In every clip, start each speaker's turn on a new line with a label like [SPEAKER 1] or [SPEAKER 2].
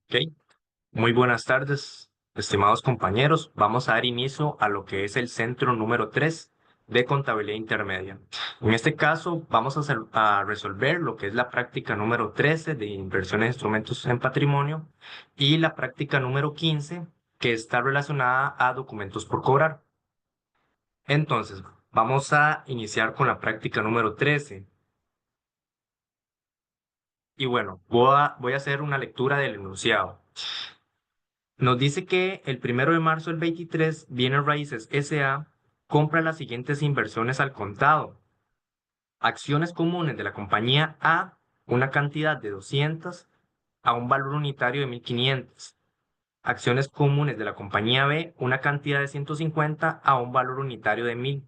[SPEAKER 1] Ok, muy buenas tardes, estimados compañeros. Vamos a dar inicio a lo que es el centro número 3 de contabilidad intermedia. En este caso, vamos a resolver lo que es la práctica número 13 de inversión en instrumentos en patrimonio y la práctica número 15 que está relacionada a documentos por cobrar. Entonces, vamos a iniciar con la práctica número 13. Y bueno, voy a hacer una lectura del enunciado. Nos dice que el 1 de marzo del 23, Bienes Raíces S.A. compra las siguientes inversiones al contado. Acciones comunes de la compañía A, una cantidad de 200 a un valor unitario de 1.500. Acciones comunes de la compañía B, una cantidad de 150 a un valor unitario de 1.000.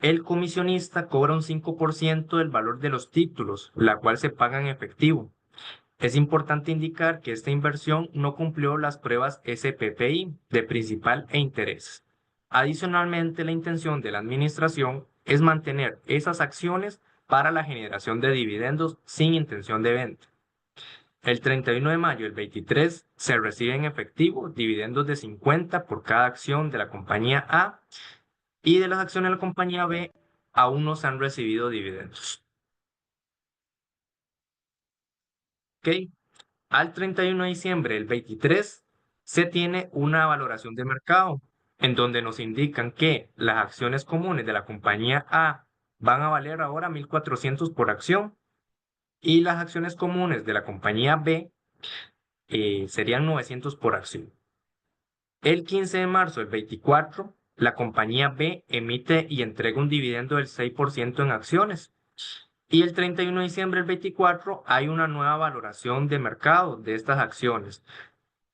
[SPEAKER 1] El comisionista cobra un 5% del valor de los títulos, la cual se paga en efectivo. Es importante indicar que esta inversión no cumplió las pruebas SPPI de principal e interés. Adicionalmente, la intención de la administración es mantener esas acciones para la generación de dividendos sin intención de venta. El 31 de mayo del 23 se reciben en efectivo dividendos de 50 por cada acción de la compañía A y de las acciones de la compañía B aún no se han recibido dividendos. ¿Ok? Al 31 de diciembre del 23 se tiene una valoración de mercado en donde nos indican que las acciones comunes de la compañía A van a valer ahora 1.400 por acción y las acciones comunes de la compañía B serían 900 por acción. El 15 de marzo del 24, la compañía B emite y entrega un dividendo del 6% en acciones. Y el 31 de diciembre del 24 hay una nueva valoración de mercado de estas acciones,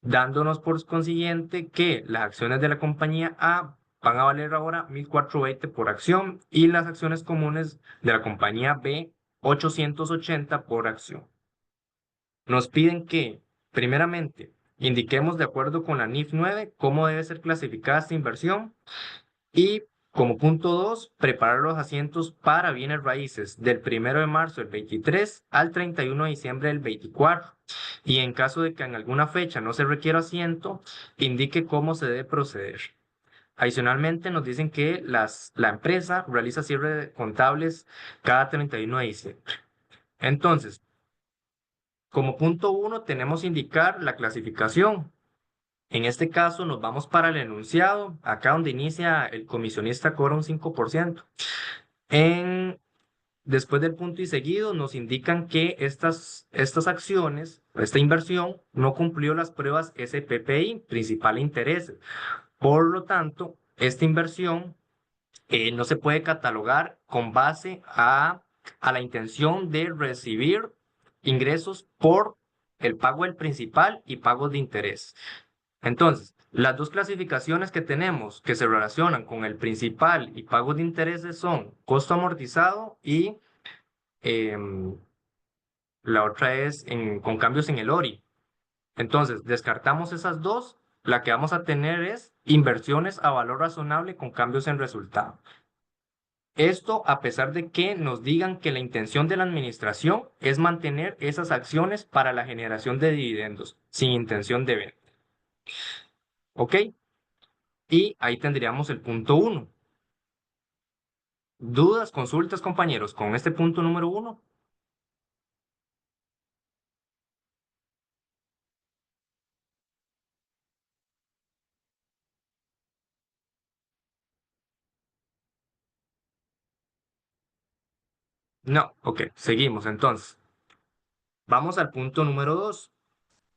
[SPEAKER 1] dándonos por consiguiente que las acciones de la compañía A van a valer ahora 1.420 por acción y las acciones comunes de la compañía B 880 por acción. Nos piden que, primeramente, indiquemos de acuerdo con la NIF 9 cómo debe ser clasificada esta inversión y como punto 2, preparar los asientos para bienes raíces del 1 de marzo del 23 al 31 de diciembre del 24. Y en caso de que en alguna fecha no se requiera asiento, indique cómo se debe proceder. Adicionalmente, nos dicen que la empresa realiza cierres contables cada 31 de diciembre. Entonces, como punto 1, tenemos indicar la clasificación. En este caso nos vamos para el enunciado, acá donde inicia el comisionista cobra un 5%. En, Después del punto y seguido nos indican que estas acciones, esta inversión, no cumplió las pruebas SPPI, principal interés. Por lo tanto, esta inversión no se puede catalogar con base a la intención de recibir ingresos por el pago del principal y pagos de interés. Entonces, las dos clasificaciones que tenemos que se relacionan con el principal y pagos de intereses son costo amortizado y em, la otra es con cambios en el ORI. Entonces, descartamos esas dos. La que vamos a tener es inversiones a valor razonable con cambios en resultado. Esto a pesar de que nos digan que la intención de la administración es mantener esas acciones para la generación de dividendos sin intención de venta. ¿Ok? Y ahí tendríamos el punto 1. ¿Dudas, consultas, compañeros, con este punto número 1? No, ok, seguimos entonces. Vamos al punto número 2.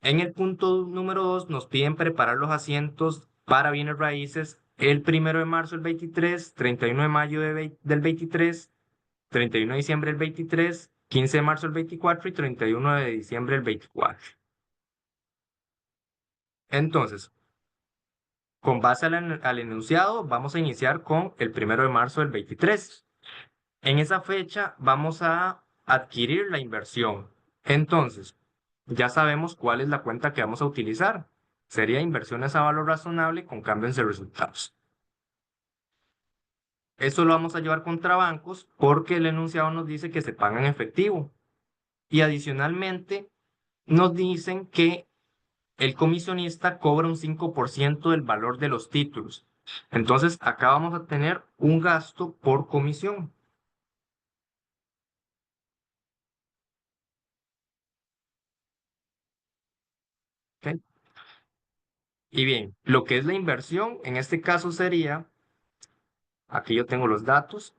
[SPEAKER 1] En el punto número 2 nos piden preparar los asientos para bienes raíces el 1 de marzo del 23, 31 de mayo del 23, 31 de diciembre del 23, 15 de marzo del 24 y 31 de diciembre del 24. Entonces, con base al enunciado, vamos a iniciar con el 1 de marzo del 23. En esa fecha vamos a adquirir la inversión. Entonces, ya sabemos cuál es la cuenta que vamos a utilizar. Sería inversiones a valor razonable con cambios de resultados. Eso lo vamos a llevar contra bancos porque el enunciado nos dice que se paga en efectivo. Y adicionalmente nos dicen que el comisionista cobra un 5% del valor de los títulos. Entonces, acá vamos a tener un gasto por comisión. ¿Ok? Y bien, lo que es la inversión, en este caso sería, aquí yo tengo los datos,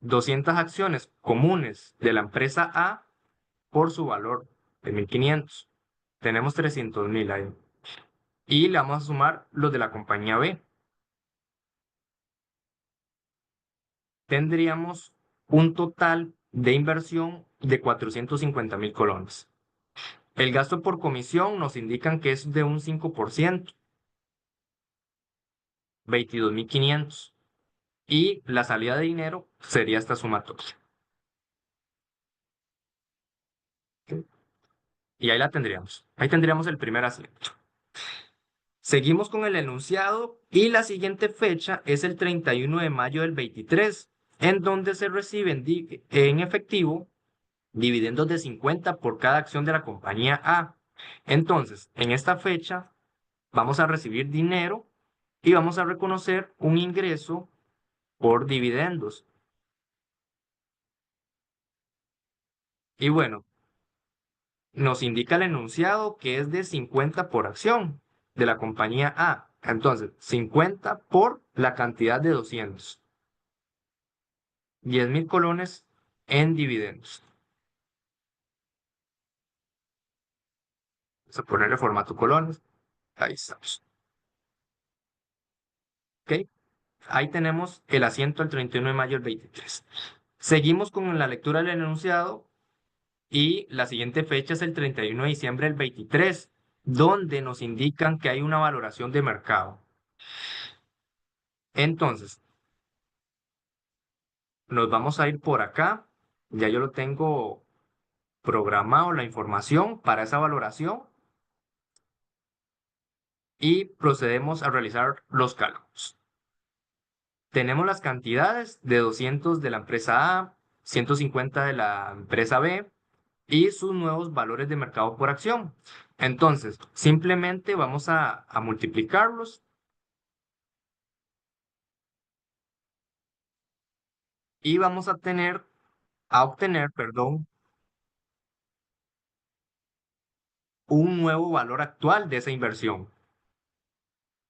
[SPEAKER 1] 200 acciones comunes de la empresa A por su valor de 1.500. Tenemos 300.000 ahí. Y le vamos a sumar los de la compañía B. Tendríamos un total de inversión de 450.000 colones. El gasto por comisión nos indican que es de un 5%, 22.500. Y la salida de dinero sería esta sumatoria. ¿Ok? Y ahí la tendríamos. Ahí tendríamos el primer asiento. Seguimos con el enunciado y la siguiente fecha es el 31 de mayo del 23, en donde se reciben en efectivo dividendos de 50 por cada acción de la compañía A. Entonces, en esta fecha vamos a recibir dinero y vamos a reconocer un ingreso por dividendos. Y bueno, nos indica el enunciado que es de 50 por acción de la compañía A. Entonces, 50 por la cantidad de 200. 10.000 colones en dividendos. Vamos a ponerle formato colones. Ahí estamos. ¿Ok? Ahí tenemos el asiento el 31 de mayo del 23. Seguimos con la lectura del enunciado y la siguiente fecha es el 31 de diciembre del 23, donde nos indican que hay una valoración de mercado. Entonces, nos vamos a ir por acá. Ya yo lo tengo programado, la información para esa valoración y procedemos a realizar los cálculos. Tenemos las cantidades de 200 de la empresa A, 150 de la empresa B y sus nuevos valores de mercado por acción. Entonces, simplemente vamos a multiplicarlos y vamos a obtener, perdón, un nuevo valor actual de esa inversión,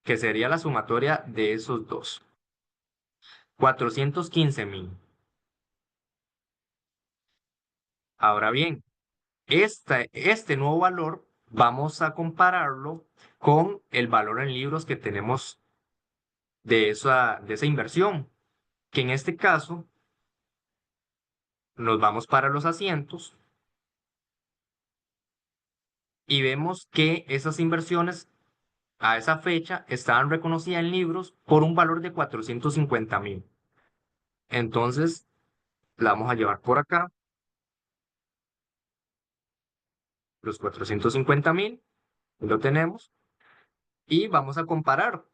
[SPEAKER 1] que sería la sumatoria de esos dos. 415.000. Ahora bien, este nuevo valor vamos a compararlo con el valor en libros que tenemos de esa inversión, que en este caso nos vamos para los asientos y vemos que esas inversiones a esa fecha estaban reconocidas en libros por un valor de 450.000. Entonces, la vamos a llevar por acá, los 450.000, lo tenemos, y vamos a comparar.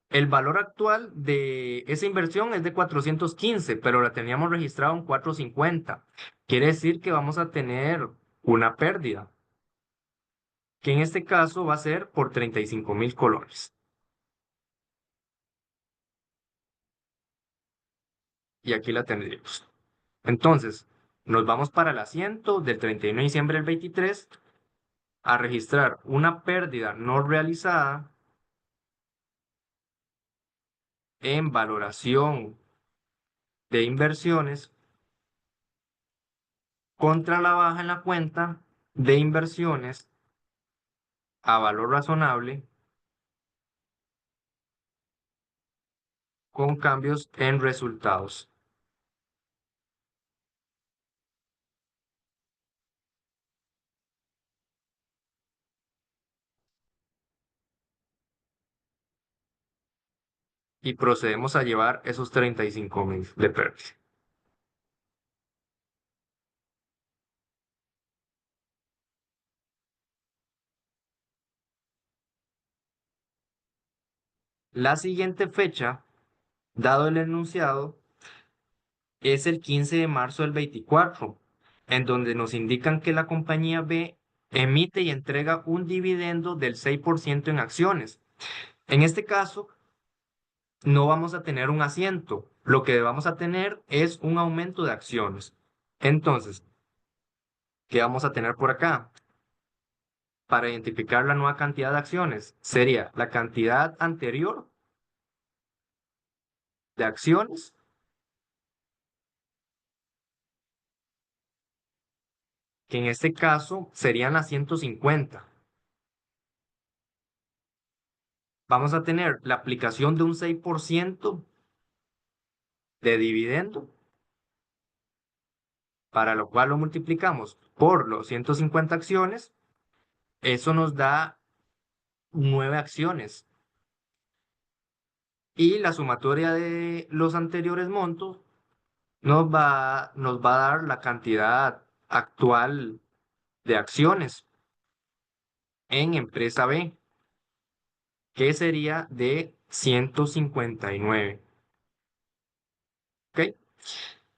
[SPEAKER 1] El valor actual de esa inversión es de 415, pero la teníamos registrado en 450. Quiere decir que vamos a tener una pérdida, que en este caso va a ser por 35.000 colones. Y aquí la tendríamos. Entonces, nos vamos para el asiento del 31 de diciembre del 23 a registrar una pérdida no realizada en valoración de inversiones contra la baja en la cuenta de inversiones a valor razonable con cambios en resultados. Y procedemos a llevar esos 35.000 de pérdida. La siguiente fecha, dado el enunciado, es el 15 de marzo del 24, en donde nos indican que la compañía B emite y entrega un dividendo del 6% en acciones. En este caso, no vamos a tener un asiento. Lo que vamos a tener es un aumento de acciones. Entonces, ¿qué vamos a tener por acá? Para identificar la nueva cantidad de acciones, sería la cantidad anterior de acciones, que en este caso serían las 150. Vamos a tener la aplicación de un 6% de dividendo, para lo cual lo multiplicamos por los 150 acciones. Eso nos da 9 acciones. Y la sumatoria de los anteriores montos nos va a dar la cantidad actual de acciones en empresa B, que sería de 159. ¿Ok?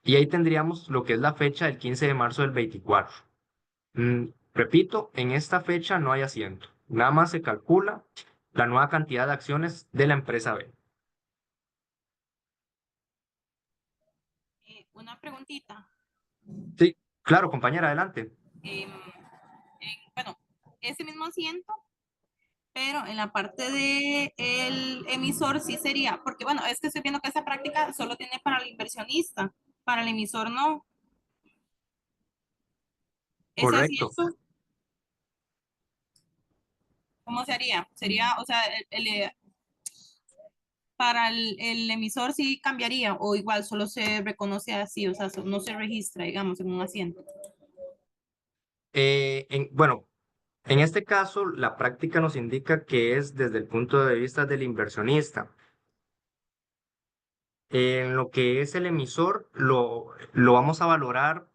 [SPEAKER 1] Y ahí tendríamos lo que es la fecha del 15 de marzo del 24. Repito, en esta fecha no hay asiento. Nada más se calcula la nueva cantidad de acciones de la empresa B.
[SPEAKER 2] Una preguntita.
[SPEAKER 1] Sí, claro, compañera, adelante.
[SPEAKER 2] Em, bueno, ese mismo asiento, pero en la parte de el emisor sí sería, porque bueno, es que estoy viendo que esa práctica solo tiene para el inversionista, para el emisor no. Ese
[SPEAKER 1] Correcto.
[SPEAKER 2] asiento, ¿cómo se haría? Sería, o sea, para el emisor sí cambiaría, o igual solo se reconoce así, o sea, no se registra, digamos, en un asiento.
[SPEAKER 1] Bueno, en este caso, la práctica nos indica que es desde el punto de vista del inversionista. En lo que es el emisor, lo vamos a valorar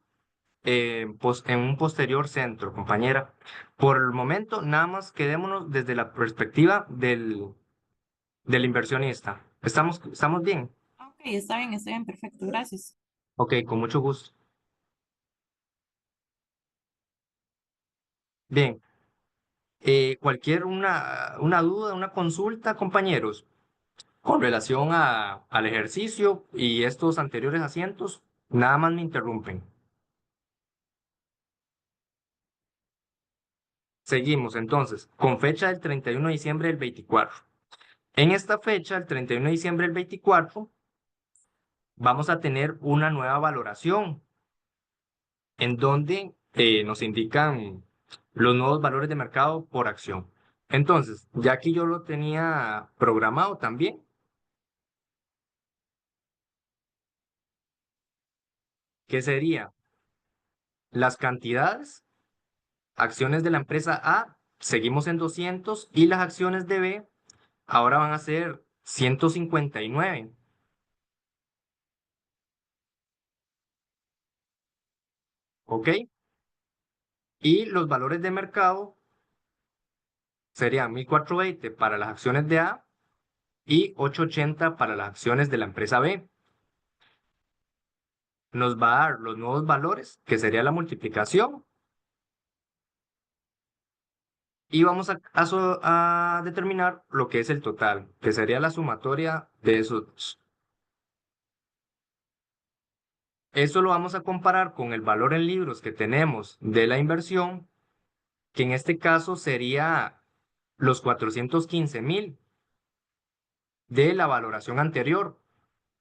[SPEAKER 1] en un posterior centro, compañera. Por el momento, nada más quedémonos desde la perspectiva del inversionista. ¿Estamos bien?
[SPEAKER 2] Ok, está bien, perfecto, gracias.
[SPEAKER 1] Ok, con mucho gusto. Bien, cualquier una duda, una consulta, compañeros, con relación al ejercicio y estos anteriores asientos, nada más me interrumpen. Seguimos entonces, con fecha del 31 de diciembre del 24. En esta fecha, el 31 de diciembre del 24, vamos a tener una nueva valoración en donde nos indican los nuevos valores de mercado por acción. Entonces, ya aquí yo lo tenía programado también, que sería las cantidades, acciones de la empresa A, seguimos en 200 y las acciones de B ahora van a ser 159. ¿Ok? Y los valores de mercado serían 1420 para las acciones de A y 880 para las acciones de la empresa B. Nos va a dar los nuevos valores, que sería la multiplicación, y vamos a determinar lo que es el total, que sería la sumatoria de esos dos. Eso lo vamos a comparar con el valor en libros que tenemos de la inversión, que en este caso sería los 415.000 de la valoración anterior.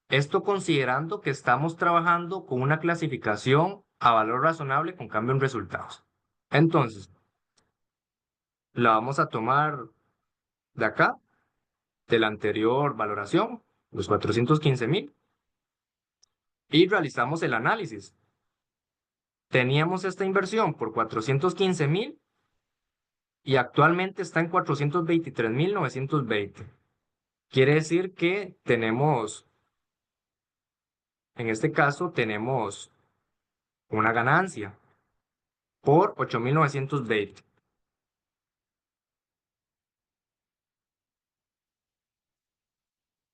[SPEAKER 1] Esto considerando que estamos trabajando con una clasificación a valor razonable con cambio en resultados. Entonces, la vamos a tomar de acá, de la anterior valoración, los 415.000, y realizamos el análisis. Teníamos esta inversión por 415.000 y actualmente está en 423.920. Quiere decir que tenemos, en este caso, tenemos una ganancia por 8.920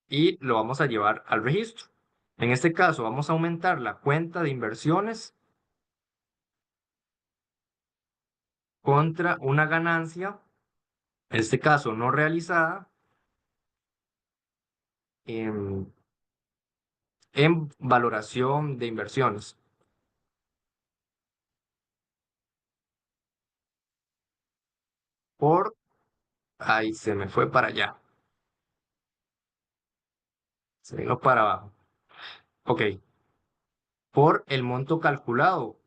[SPEAKER 1] y lo vamos a llevar al registro. En este caso, vamos a aumentar la cuenta de inversiones contra una ganancia, en este caso no realizada, en, en valoración de inversiones. Por, ahí se me fue para allá, se vino para abajo. Ok, por el monto calculado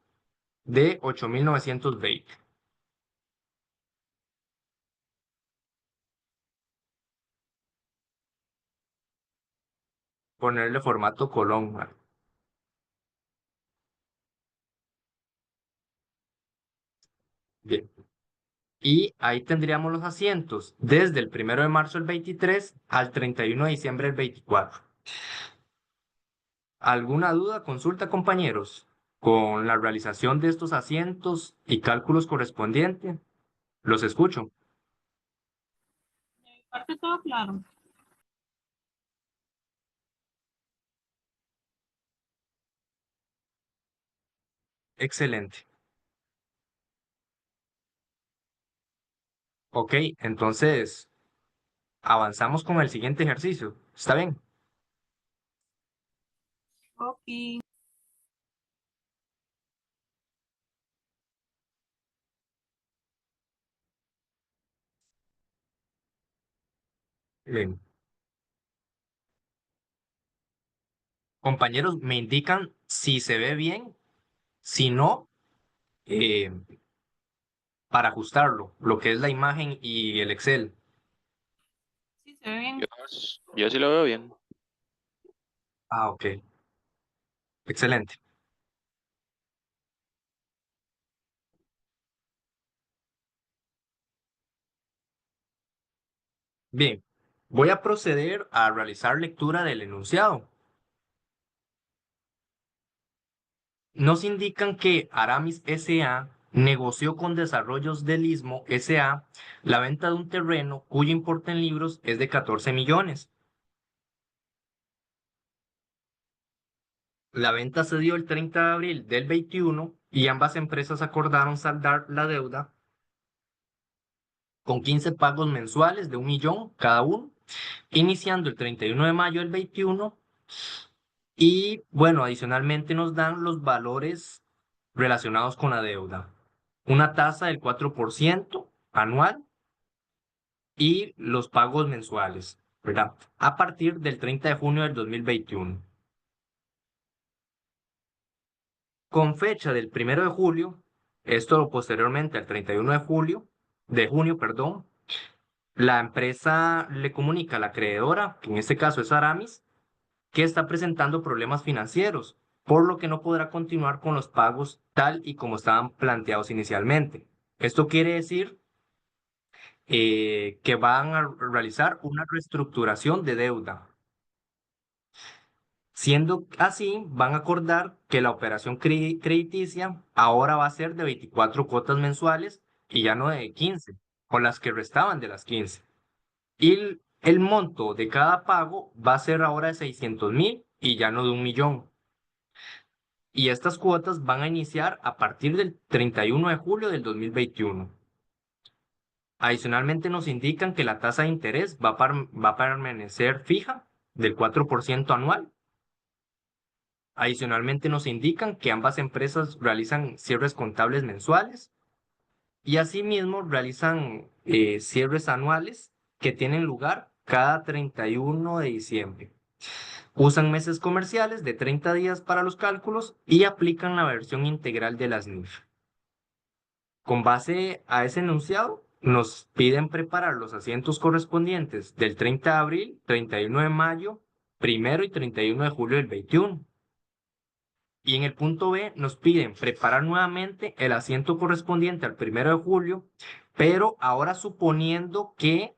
[SPEAKER 1] de 8.920. Ponerle formato Colón. ¿Vale? Bien. Y ahí tendríamos los asientos desde el 1 de marzo del 23 al 31 de diciembre del 24. ¿Alguna duda? Consulta, compañeros. Con la realización de estos asientos y cálculos correspondientes, los escucho.
[SPEAKER 2] Parte todo claro.
[SPEAKER 1] Excelente. Ok, entonces avanzamos con el siguiente ejercicio. ¿Está bien?
[SPEAKER 2] Ok.
[SPEAKER 1] Bien. Compañeros, me indican si se ve bien, si no, eh, para ajustarlo, lo que es la imagen y el Excel.
[SPEAKER 2] Sí, se ve
[SPEAKER 3] Yo,
[SPEAKER 2] bien.
[SPEAKER 3] yo sí lo veo bien.
[SPEAKER 1] Ah, ok. Excelente. Bien, voy a proceder a realizar lectura del enunciado. Nos indican que Aramis S.A. negoció con Desarrollos del Istmo S.A. la venta de un terreno cuyo importe en libros es de 14 millones. La venta se dio el 30 de abril del 21 y ambas empresas acordaron saldar la deuda con 15 pagos mensuales de 1 millón cada uno, iniciando el 31 de mayo del 21. Y bueno, adicionalmente nos dan los valores relacionados con la deuda. Una tasa del 4% anual y los pagos mensuales, ¿verdad? A partir del 30 de junio del 2021. Con fecha del 1 de julio, esto posteriormente al 31 de junio, perdón, la empresa le comunica a la acreedora, que en este caso es Aramis, que está presentando problemas financieros, por lo que no podrá continuar con los pagos tal y como estaban planteados inicialmente. Esto quiere decir que van a realizar una reestructuración de deuda. Siendo así, van a acordar que la operación crediticia ahora va a ser de 24 cuotas mensuales y ya no de 15, con las que restaban de las 15. Y el monto de cada pago va a ser ahora de 600.000 y ya no de 1 millón. Y estas cuotas van a iniciar a partir del 31 de julio del 2021. Adicionalmente nos indican que la tasa de interés va a permanecer fija del 4% anual. Adicionalmente nos indican que ambas empresas realizan cierres contables mensuales y asimismo realizan cierres anuales que tienen lugar cada 31 de diciembre. Usan meses comerciales de 30 días para los cálculos y aplican la versión integral de las NIF. Con base a ese enunciado, nos piden preparar los asientos correspondientes del 30 de abril, 31 de mayo, 1 y 31 de julio del 21. Y en el punto B nos piden preparar nuevamente el asiento correspondiente al 1 de julio, pero ahora suponiendo que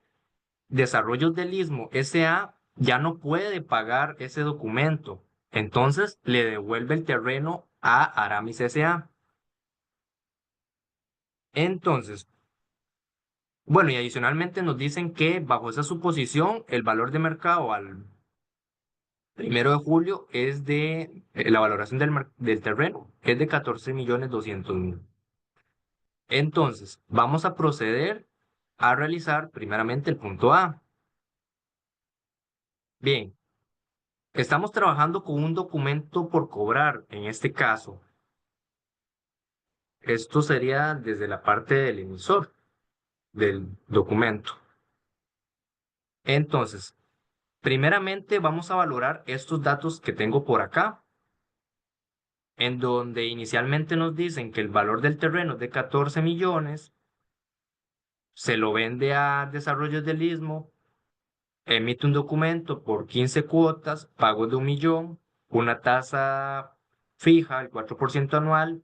[SPEAKER 1] Desarrollos del Istmo S.A. ya no puede pagar ese documento. Entonces le devuelve el terreno a Aramis S.A. Entonces, bueno, y adicionalmente nos dicen que bajo esa suposición, el valor de mercado al 1 de julio es de, la valoración del terreno es de 14.200.000. Entonces, vamos a proceder a realizar primeramente el punto A. Bien, estamos trabajando con un documento por cobrar, en este caso. Esto sería desde la parte del emisor del documento. Entonces, primeramente vamos a valorar estos datos que tengo por acá, en donde inicialmente nos dicen que el valor del terreno es de 14 millones, se lo vende a Desarrollos del Istmo, emite un documento por 15 cuotas, pagos de 1 millón, una tasa fija, el 4% anual,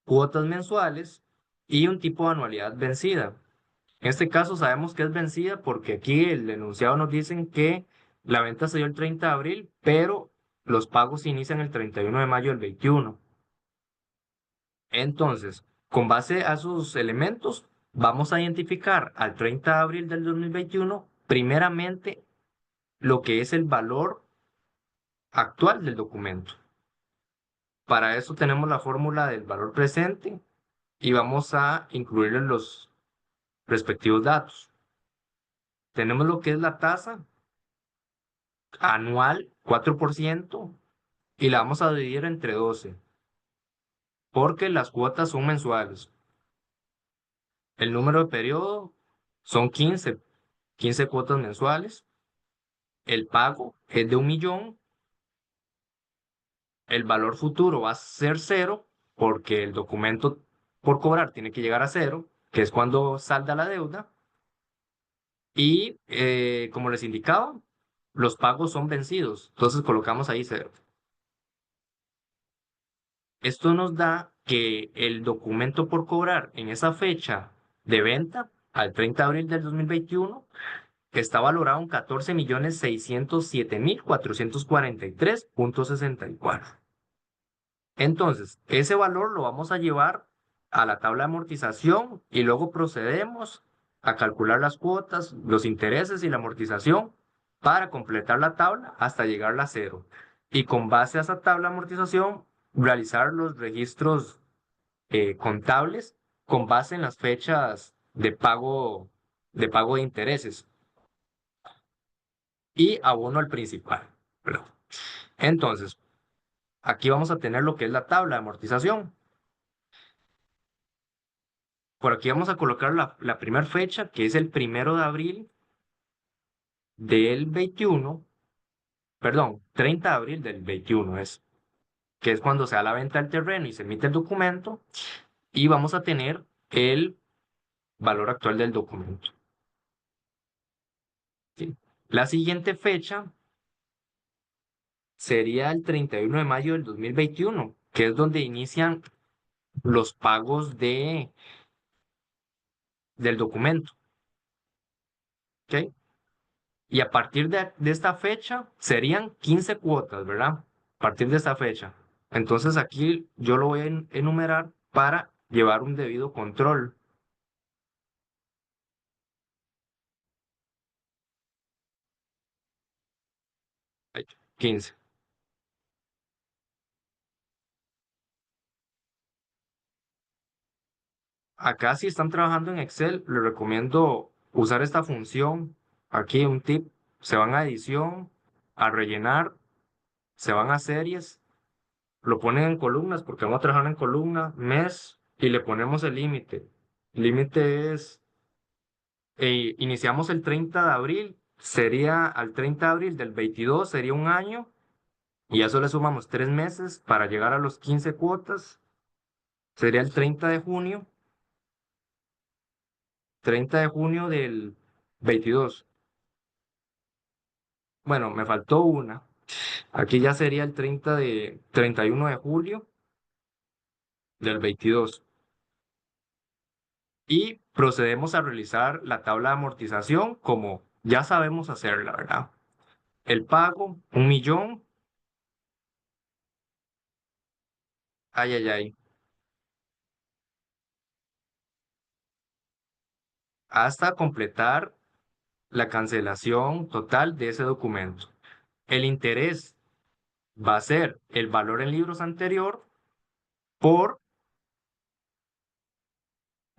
[SPEAKER 1] cuotas mensuales y un tipo de anualidad vencida. En este caso sabemos que es vencida porque aquí el enunciado nos dicen que la venta se dio el 30 de abril, pero los pagos se inician el 31 de mayo del 21. Entonces, con base a sus elementos, vamos a identificar al 30 de abril del 2021, primeramente, lo que es el valor actual del documento. Para eso tenemos la fórmula del valor presente y vamos a incluirle los respectivos datos. Tenemos lo que es la tasa anual, 4%, y la vamos a dividir entre 12, porque las cuotas son mensuales. El número de periodo son 15 cuotas mensuales. El pago es de 1 millón. El valor futuro va a ser cero, porque el documento por cobrar tiene que llegar a cero, que es cuando salda la deuda. Y como les indicaba, los pagos son vencidos. Entonces colocamos ahí cero. Esto nos da que el documento por cobrar en esa fecha de venta, al 30 de abril del 2021, está valorado en 14.607.443.64. Entonces, ese valor lo vamos a llevar a la tabla de amortización y luego procedemos a calcular las cuotas, los intereses y la amortización para completar la tabla hasta llegar a cero. Y con base a esa tabla de amortización, realizar los registros contables con base en las fechas de pago de intereses y abono al principal. Perdón. Entonces, aquí vamos a tener lo que es la tabla de amortización. Por aquí vamos a colocar la primera fecha, que es el 1 de abril del 21, perdón, 30 de abril del 21 es, que es cuando se da la venta del terreno y se emite el documento, y vamos a tener el valor actual del documento. ¿Sí? La siguiente fecha sería el 31 de mayo del 2021, que es donde inician los pagos del documento. ¿Ok? Y a partir de esta fecha serían 15 cuotas, ¿verdad? A partir de esta fecha. Entonces aquí yo lo voy a enumerar para llevar un debido control. Ahí, 15. Acá si están trabajando en Excel, les recomiendo usar esta función. Aquí un tip. Se van a edición, a rellenar, se van a series, lo ponen en columnas porque vamos a trabajar en columna, mes y le ponemos el límite. El límite es iniciamos el 30 de abril, sería al 30 de abril del 22 sería un año, y a eso le sumamos 3 meses para llegar a los 15 cuotas, sería el 30 de junio, 30 de junio del 22. Bueno, me faltó una. Aquí ya sería el 31 de julio del 22. Y procedemos a realizar la tabla de amortización como ya sabemos hacerla, ¿verdad? El pago, 1 millón. Ay, ay, ay. Hasta completar la cancelación total de ese documento. El interés va a ser el valor en libros anterior por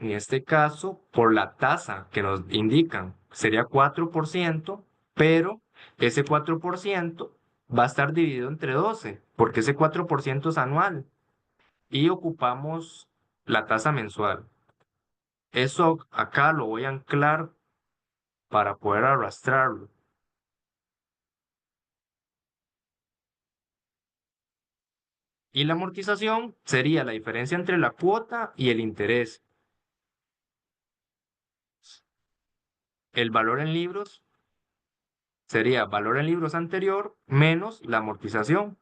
[SPEAKER 1] en este caso, por la tasa que nos indican, sería 4%, pero ese 4% va a estar dividido entre 12, porque ese 4% es anual y ocupamos la tasa mensual. Eso acá lo voy a anclar para poder arrastrarlo. Y la amortización sería la diferencia entre la cuota y el interés. El valor en libros sería valor en libros anterior menos la amortización.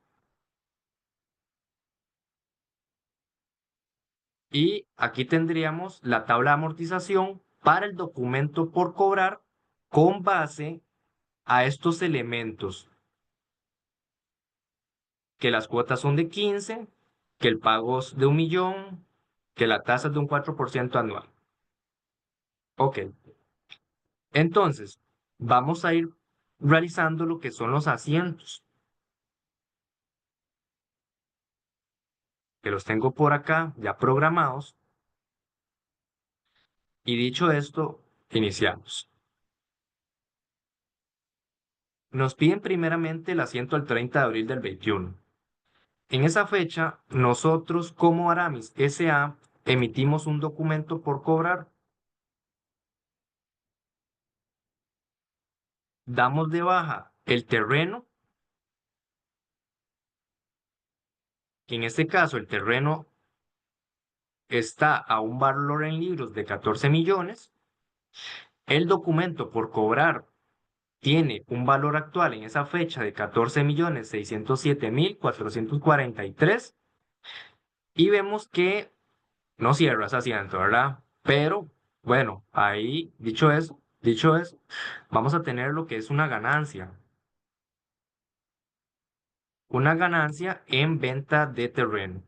[SPEAKER 1] Y aquí tendríamos la tabla de amortización para el documento por cobrar con base a estos elementos, que las cuotas son de 15, que el pago es de 1 millón, que la tasa es de un 4% anual. Ok, entonces vamos a ir realizando lo que son los asientos, que los tengo por acá ya programados. Y dicho esto, iniciamos. Nos piden primeramente el asiento al 30 de abril del 21. En esa fecha, nosotros como Aramis S.A. emitimos un documento por cobrar, damos de baja el terreno, que en este caso el terreno está a un valor en libros de 14 millones, el documento por cobrar tiene un valor actual en esa fecha de 14.607.443 y vemos que no cierra ese asiento, ¿verdad? Pero bueno, ahí dicho eso, vamos a tener lo que es una ganancia en venta de terreno.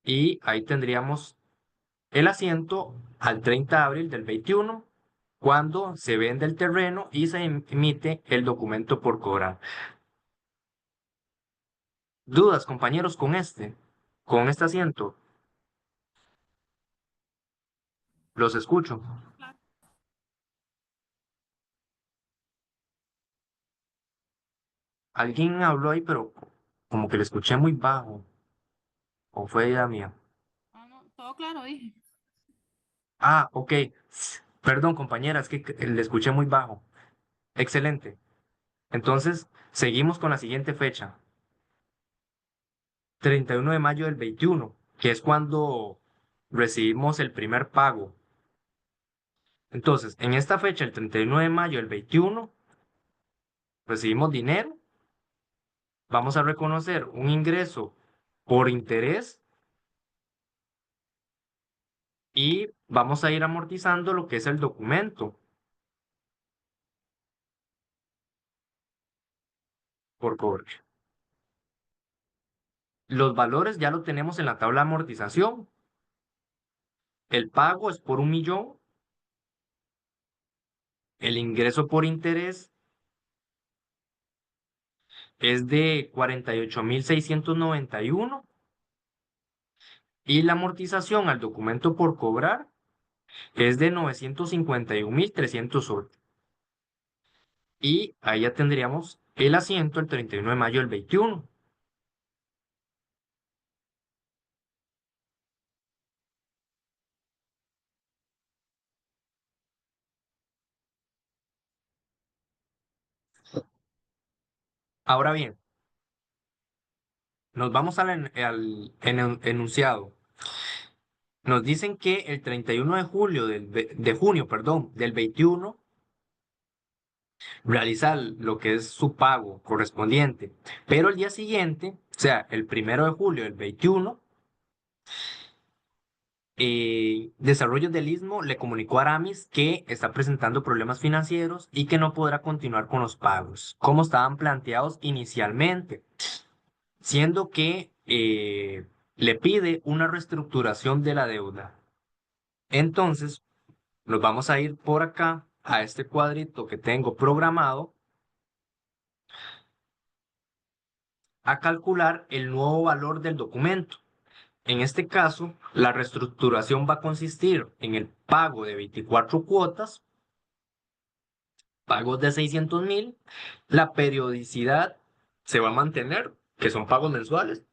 [SPEAKER 1] Y ahí tendríamos el asiento al 30 de abril del 21, cuando se vende el terreno y se emite el documento por cobrar. ¿Dudas, compañeros, con este asiento? Los escucho.
[SPEAKER 2] Claro.
[SPEAKER 1] Alguien habló ahí, pero como que le escuché muy bajo, o fue idea mía.
[SPEAKER 2] Ah, no, todo claro, dije.
[SPEAKER 1] Ah, ok. Perdón, compañera, es que le escuché muy bajo. Excelente. Entonces, seguimos con la siguiente fecha, 31 de mayo del 21, que es cuando recibimos el primer pago. Entonces, en esta fecha, el 31 de mayo del 21, recibimos dinero, vamos a reconocer un ingreso por interés y vamos a ir amortizando lo que es el documento por cobre. Los valores ya lo tenemos en la tabla de amortización. El pago es por 1 millón, el ingreso por interés es de 48.691 y la amortización al documento por cobrar es de 951.308. Y ahí ya tendríamos el asiento el 31 de mayo del 21. Ahora bien, nos vamos al enunciado. Nos dicen que el 31 de julio de junio, perdón, del 21 realiza lo que es su pago correspondiente, pero el día siguiente, o sea, el 1 de julio del 21, Desarrollo del Istmo le comunicó a Aramis que está presentando problemas financieros y que no podrá continuar con los pagos, como estaban planteados inicialmente, siendo que le pide una reestructuración de la deuda. Entonces, nos vamos a ir por acá a este cuadrito que tengo programado a calcular el nuevo valor del documento. En este caso, la reestructuración va a consistir en el pago de 24 cuotas, pagos de 600.000, la periodicidad se va a mantener, que son pagos mensuales,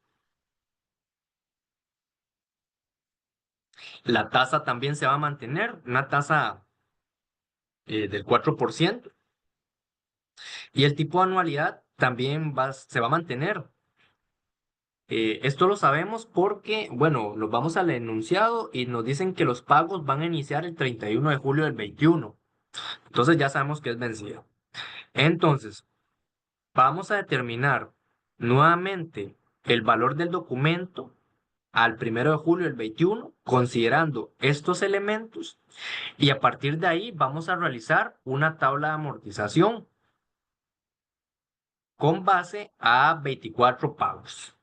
[SPEAKER 1] la tasa también se va a mantener, una tasa del 4%, y el tipo de anualidad también se va a mantener. Esto lo sabemos porque, bueno, nos vamos al enunciado y nos dicen que los pagos van a iniciar el 31 de julio del 21. Entonces ya sabemos que es vencido. Entonces, vamos a determinar nuevamente el valor del documento al 1 de julio del 21, considerando estos elementos, y a partir de ahí vamos a realizar una tabla de amortización con base a 24 pagos.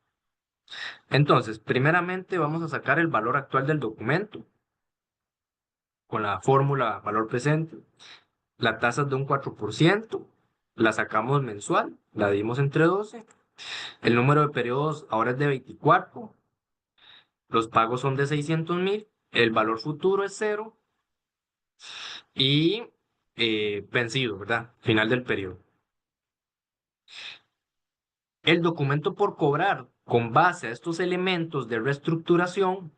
[SPEAKER 1] Entonces, primeramente vamos a sacar el valor actual del documento con la fórmula valor presente. La tasa es de un 4%, la sacamos mensual, la dimos entre 12. El número de periodos ahora es de 24. Los pagos son de 600.000. El valor futuro es cero. Y vencido, ¿verdad? Final del periodo. El documento por cobrar con base a estos elementos de reestructuración,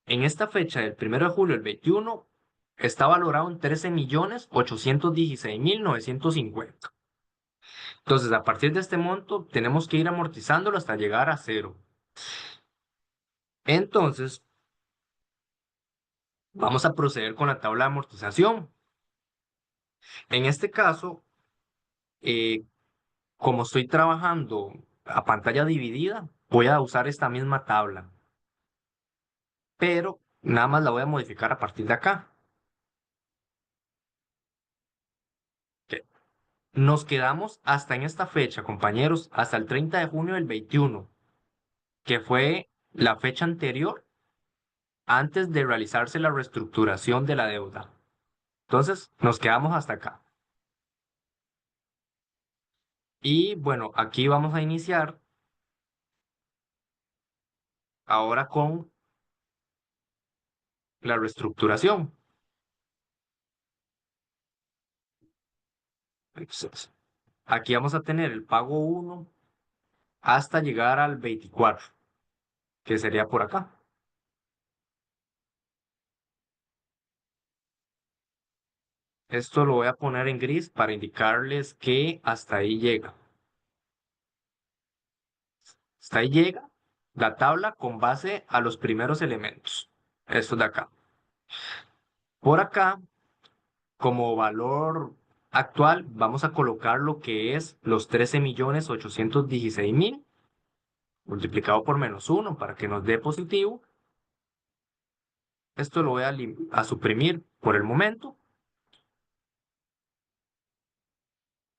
[SPEAKER 1] en esta fecha del 1 de julio del 21, está valorado en 13.816.950. Entonces, a partir de este monto, tenemos que ir amortizándolo hasta llegar a cero. Entonces, vamos a proceder con la tabla de amortización. En este caso, eh, como estoy trabajando a pantalla dividida, voy a usar esta misma tabla, pero nada más la voy a modificar a partir de acá. Ok. Nos quedamos hasta en esta fecha, compañeros, hasta el 30 de junio del 21, que fue la fecha anterior antes de realizarse la reestructuración de la deuda. Entonces, nos quedamos hasta acá. Y bueno, aquí vamos a iniciar ahora con la reestructuración. Entonces, aquí vamos a tener el pago 1 hasta llegar al 24, que sería por acá. Esto lo voy a poner en gris para indicarles que hasta ahí llega. Hasta ahí llega la tabla con base a los primeros elementos. Esto de acá. Por acá, como valor actual, vamos a colocar lo que es los 13.816.000 multiplicado por -1 para que nos dé positivo. Esto lo voy a suprimir por el momento.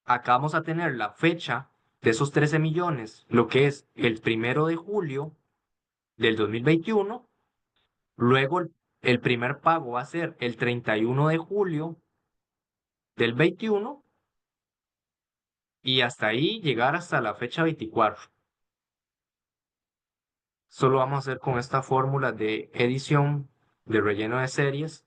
[SPEAKER 1] Acá vamos a tener la fecha de esos 13 millones, lo que es el 1 de julio del 2021. Luego el primer pago va a ser el 31 de julio del 21 y hasta ahí llegar hasta la fecha 24. Solo vamos a hacer con esta fórmula de edición de relleno de series.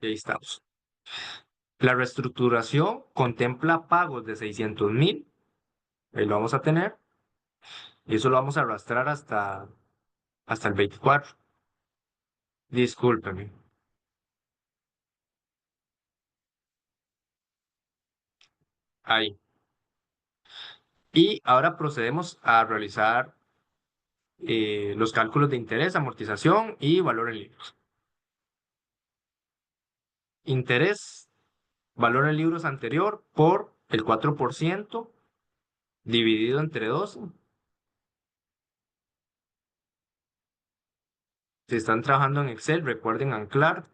[SPEAKER 1] Y ahí estamos. La reestructuración contempla pagos de 600.000. Ahí lo vamos a tener. Y eso lo vamos a arrastrar hasta el 24. Discúlpeme. Ahí. Y ahora procedemos a realizar los cálculos de interés, amortización y valor en libros. Interés, valor en libros anterior por el 4% dividido entre 12. Si están trabajando en Excel, recuerden anclar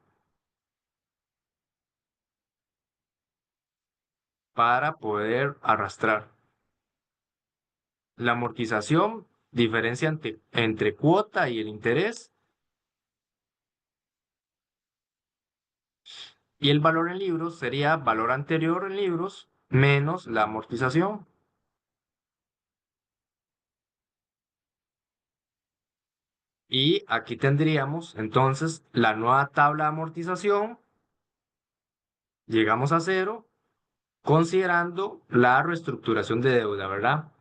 [SPEAKER 1] para poder arrastrar. La amortización, diferencia entre cuota y el interés, Y el valor en libros sería valor anterior en libros menos la amortización. Y aquí tendríamos entonces la nueva tabla de amortización. Llegamos a cero considerando la reestructuración de deuda, ¿verdad?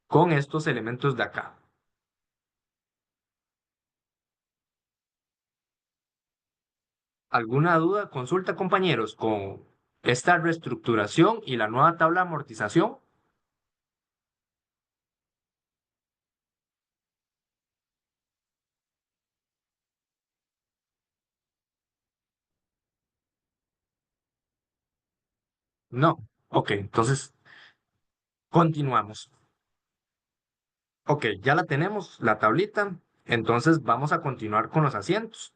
[SPEAKER 1] Con estos elementos de acá. ¿Alguna duda? Consulta, compañeros, con esta reestructuración y la nueva tabla de amortización. No. Ok, entonces continuamos. Ok, ya la tenemos, la tablita. Entonces vamos a continuar con los asientos.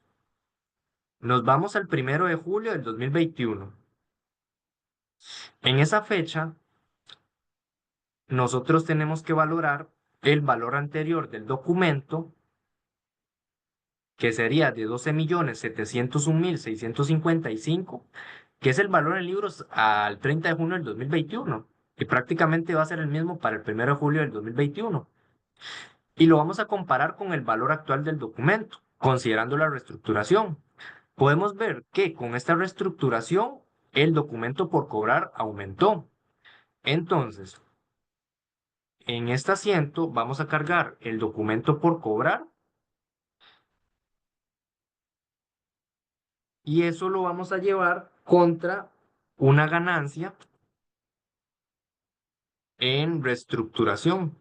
[SPEAKER 1] Nos vamos al 1 de julio del 2021. En esa fecha, nosotros tenemos que valorar el valor anterior del documento, que sería de 12.701.655, que es el valor en libros al 30 de junio del 2021, y prácticamente va a ser el mismo para el 1 de julio del 2021. Y lo vamos a comparar con el valor actual del documento, considerando la reestructuración. Podemos ver que con esta reestructuración, el documento por cobrar aumentó. Entonces, en este asiento vamos a cargar el documento por cobrar y eso lo vamos a llevar contra una ganancia en reestructuración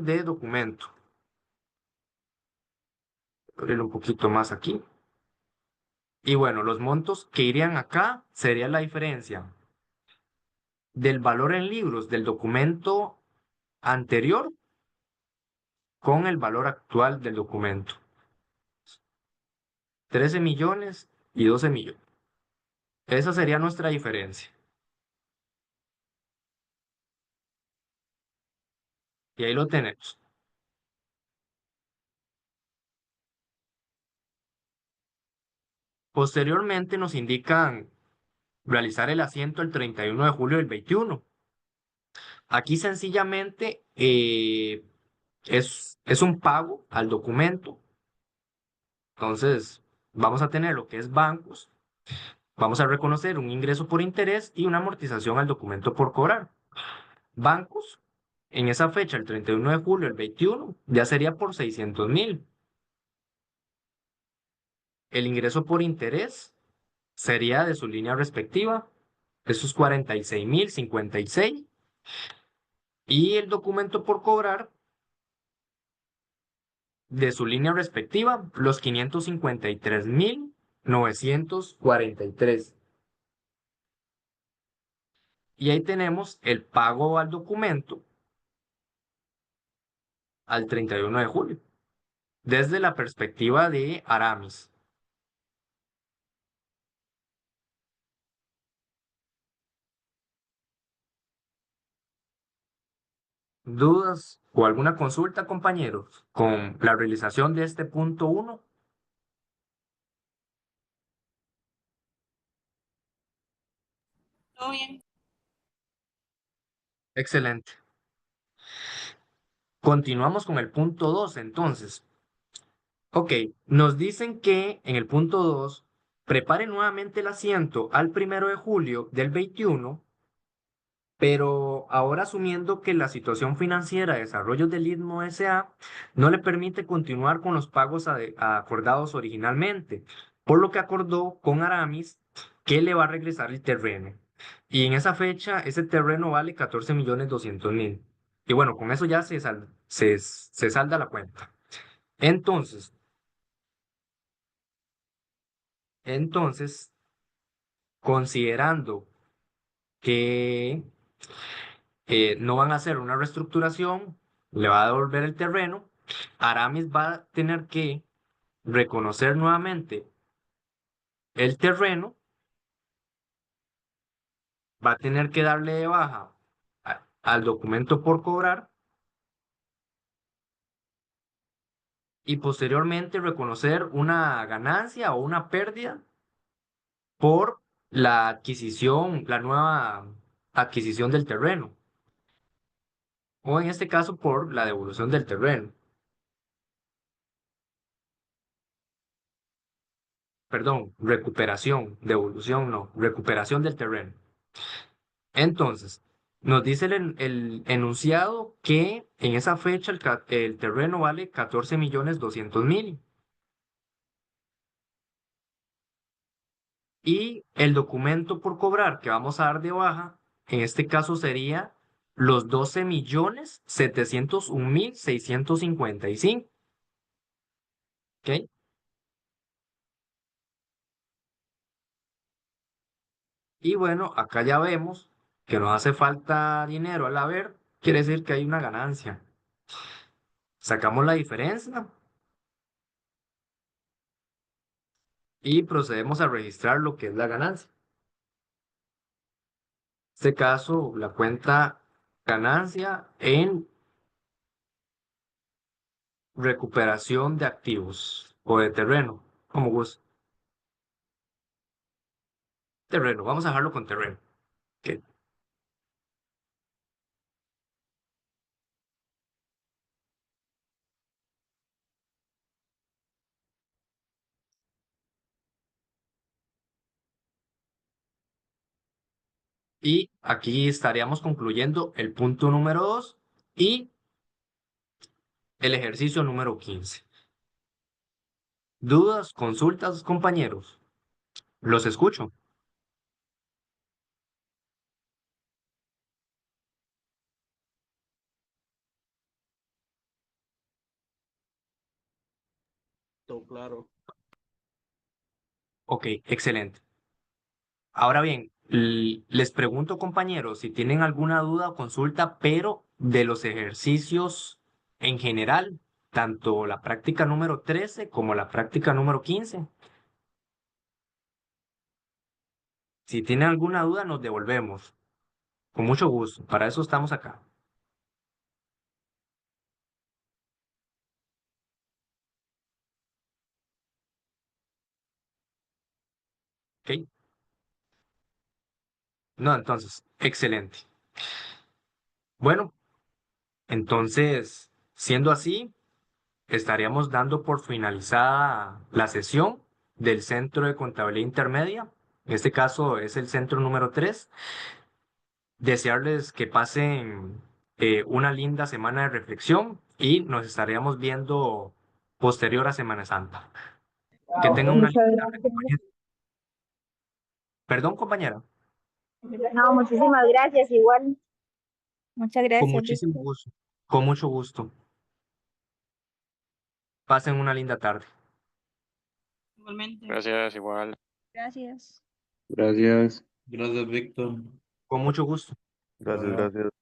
[SPEAKER 1] de documento. Voy a abrir un poquito más aquí. Y bueno, los montos que irían acá sería la diferencia del valor en libros del documento anterior con el valor actual del documento. 13 millones y 12 millones. Esa sería nuestra diferencia. Y ahí lo tenemos. Posteriormente nos indican realizar el asiento el 31 de julio del 21. Aquí sencillamente es un pago al documento. Entonces, vamos a tener lo que es bancos. Vamos a reconocer un ingreso por interés y una amortización al documento por cobrar. Bancos, en esa fecha, el 31 de julio del 21, ya sería por 600.000. El ingreso por interés sería de su línea respectiva, esos 46.056. Y el documento por cobrar de su línea respectiva, los 553.943. Y ahí tenemos el pago al documento al 31 de julio, desde la perspectiva de Aramis. ¿Dudas o alguna consulta, compañeros, con la realización de este punto uno?
[SPEAKER 2] ¿Todo bien?
[SPEAKER 1] Excelente. Continuamos con el punto 2, entonces. Ok, nos dicen que en el punto 2 prepare nuevamente el asiento al 1 de julio del 21, pero ahora asumiendo que la situación financiera de desarrollo del Istmo S.A. no le permite continuar con los pagos acordados originalmente, por lo que acordó con Aramis que le va a regresar el terreno. Y en esa fecha, ese terreno vale 14.200.000. Y bueno, con eso ya se salda la cuenta. Entonces, entonces, considerando que no van a hacer una reestructuración, le va a devolver el terreno, Aramis va a tener que reconocer nuevamente el terreno, va a tener que darle de baja al documento por cobrar y posteriormente reconocer una ganancia o una pérdida por la adquisición, la nueva adquisición del terreno, o en este caso por la devolución del terreno. Perdón, recuperación, devolución no, recuperación del terreno. Entonces, nos dice el enunciado que en esa fecha el terreno vale 14.200.000 y el documento por cobrar que vamos a dar de baja, en este caso sería los 12.701.655. ¿Ok? Y bueno, acá ya vemos que nos hace falta dinero al haber, quiere decir que hay una ganancia. Sacamos la diferencia y procedemos a registrar lo que es la ganancia. En este caso, la cuenta ganancia en recuperación de activos o de terreno, como guste. Terreno, vamos a dejarlo con terreno. Ok. Y aquí estaríamos concluyendo el punto número 2 y el ejercicio número 15. ¿Dudas, consultas, compañeros? Los escucho.
[SPEAKER 3] Todo claro.
[SPEAKER 1] Ok, excelente. Ahora bien, les pregunto, compañeros, si tienen alguna duda o consulta, pero de los ejercicios en general, tanto la práctica número 13 como la práctica número 15. Si tienen alguna duda, nos devolvemos. Con mucho gusto. Para eso estamos acá. ¿Ok? No, entonces, excelente. Bueno, entonces, siendo así, estaríamos dando por finalizada la sesión del Centro de Contabilidad Intermedia. En este caso es el centro número 3. Desearles que pasen una linda semana de reflexión y nos estaríamos viendo posterior a Semana Santa. Que
[SPEAKER 4] Ah, ok,
[SPEAKER 1] tengan una linda
[SPEAKER 4] muchas
[SPEAKER 1] tarde,
[SPEAKER 4] gracias.
[SPEAKER 1] compañero. Perdón, compañera.
[SPEAKER 4] No, muchísimas gracias, igual. Muchas
[SPEAKER 1] Con
[SPEAKER 4] gracias,
[SPEAKER 1] muchísimo
[SPEAKER 4] Víctor.
[SPEAKER 1] gusto. Con mucho gusto. Pasen una linda tarde.
[SPEAKER 2] Igualmente.
[SPEAKER 5] Gracias, igual.
[SPEAKER 4] Gracias.
[SPEAKER 3] Gracias. Gracias, Víctor.
[SPEAKER 1] Con mucho gusto.
[SPEAKER 5] Gracias,
[SPEAKER 3] Bueno.
[SPEAKER 5] gracias.